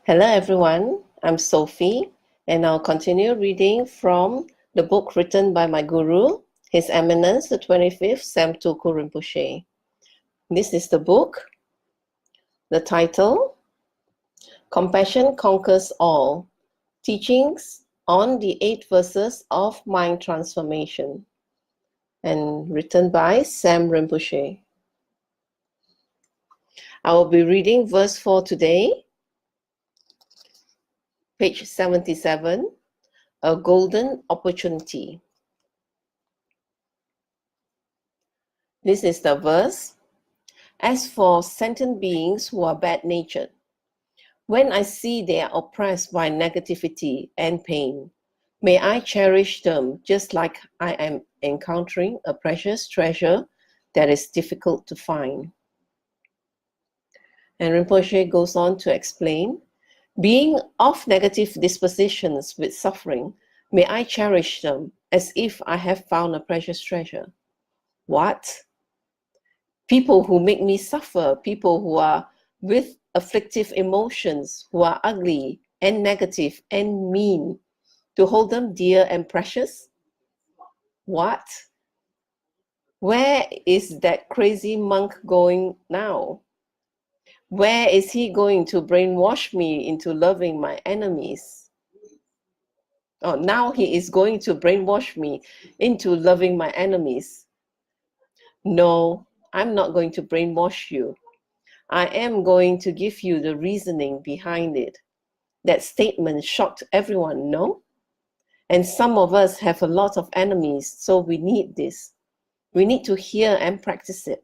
Hello everyone, I'm Sophie and I'll continue reading from the book written by my guru, His Eminence the 25th Sam Tuku Rinpoche. This is the book. The title, Compassion Conquers All, Teachings on the 8 Verses of Mind Transformation, and written by Sam Rinpoche. I will be reading verse 4 today, page 77, A Golden Opportunity. This is the verse. As for sentient beings who are bad-natured, when I see they are oppressed by negativity and pain, may I cherish them just like I am encountering a precious treasure that is difficult to find. And Rinpoche goes on to explain, being of negative dispositions with suffering, may I cherish them as if I have found a precious treasure. What? People who make me suffer, people who are with afflictive emotions, who are ugly and negative and mean, to hold them dear and precious? What? Where is that crazy monk going now? Where is he going to brainwash me into loving my enemies? Oh, now he is going to brainwash me into loving my enemies. No, I'm not going to brainwash you. I am going to give you the reasoning behind it. That statement shocked everyone, no? And some of us have a lot of enemies, so we need this. We need to hear and practice it.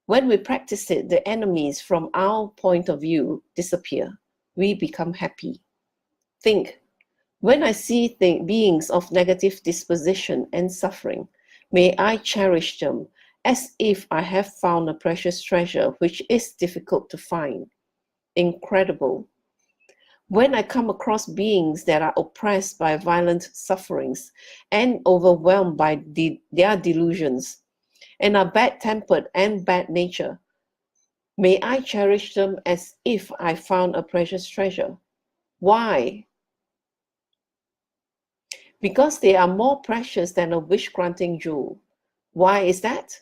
When we practice it, the enemies from our point of view disappear. We become happy. Think, when I see beings of negative disposition and suffering, may I cherish them as if I have found a precious treasure which is difficult to find. Incredible. When I come across beings that are oppressed by violent sufferings and overwhelmed by their delusions and are bad-tempered and bad-natured, may I cherish them as if I found a precious treasure. Why? Because they are more precious than a wish-granting jewel. Why is that?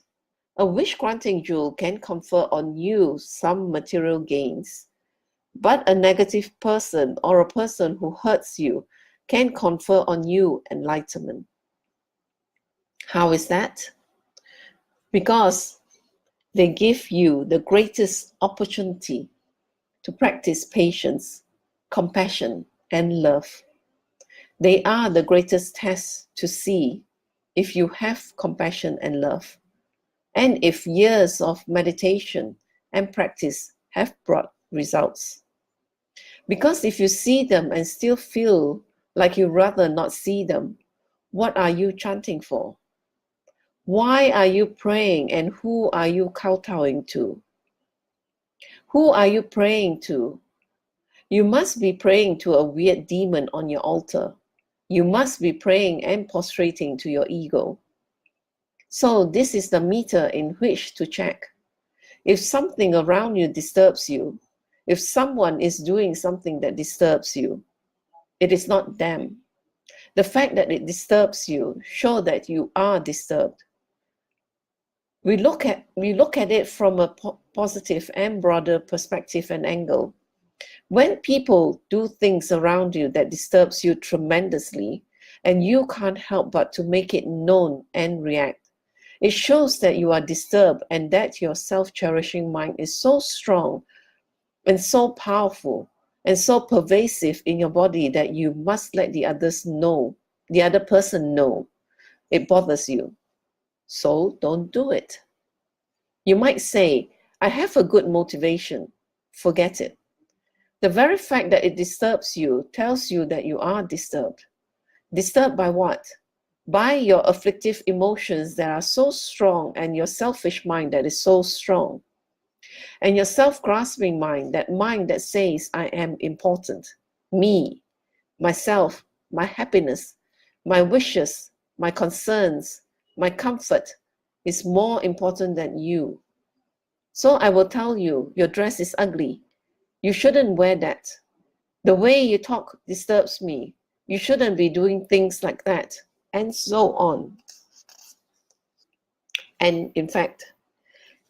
A wish-granting jewel can confer on you some material gains, but a negative person or a person who hurts you can confer on you enlightenment. How is that? Because they give you the greatest opportunity to practice patience, compassion, and love. They are the greatest test to see if you have compassion and love, and if years of meditation and practice have brought results. Because if you see them and still feel like you'd rather not see them, what are you chanting for? Why are you praying, and who are you kowtowing to? Who are you praying to? You must be praying to a weird demon on your altar. You must be praying and prostrating to your ego. So this is the meter in which to check. If something around you disturbs you, if someone is doing something that disturbs you, it is not them. The fact that it disturbs you shows that you are disturbed. We look at it from a positive and broader perspective and angle. When people do things around you that disturbs you tremendously, and you can't help but to make it known and react, it shows that you are disturbed and that your self-cherishing mind is so strong and so powerful and so pervasive in your body that you must let the other person know it bothers you. So don't do it. You might say, I have a good motivation. Forget it. The very fact that it disturbs you tells you that you are disturbed. Disturbed by what? By your afflictive emotions that are so strong, and your selfish mind that is so strong, and your self-grasping mind that says, I am important, me, myself, my happiness, my wishes, my concerns, my comfort is more important than you. So I will tell you, your dress is ugly. You shouldn't wear that. The way you talk disturbs me. You shouldn't be doing things like that, and so on. And in fact,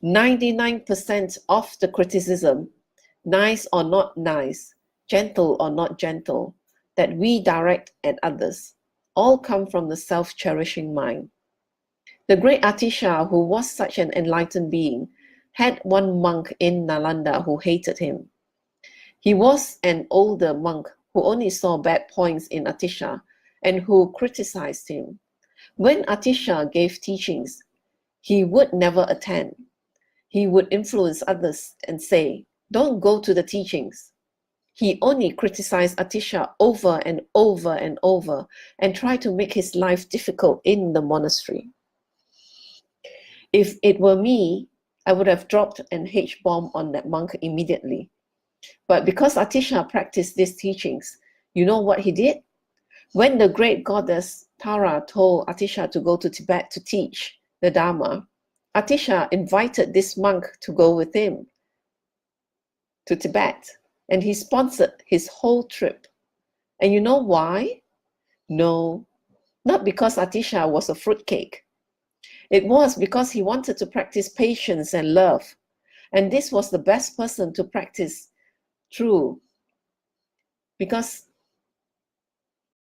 99% of the criticism, nice or not nice, gentle or not gentle, that we direct at others, all come from the self-cherishing mind. The great Atisha, who was such an enlightened being, had one monk in Nalanda who hated him. He was an older monk who only saw bad points in Atisha and who criticized him. When Atisha gave teachings, he would never attend. He would influence others and say, "Don't go to the teachings." He only criticized Atisha over and over and over and tried to make his life difficult in the monastery. If it were me, I would have dropped an H-bomb on that monk immediately. But because Atisha practiced these teachings, you know what he did? When the great goddess Tara told Atisha to go to Tibet to teach the Dharma, Atisha invited this monk to go with him to Tibet, and he sponsored his whole trip. And you know why? No, not because Atisha was a fruitcake. It was because he wanted to practice patience and love. And this was the best person to practice through, because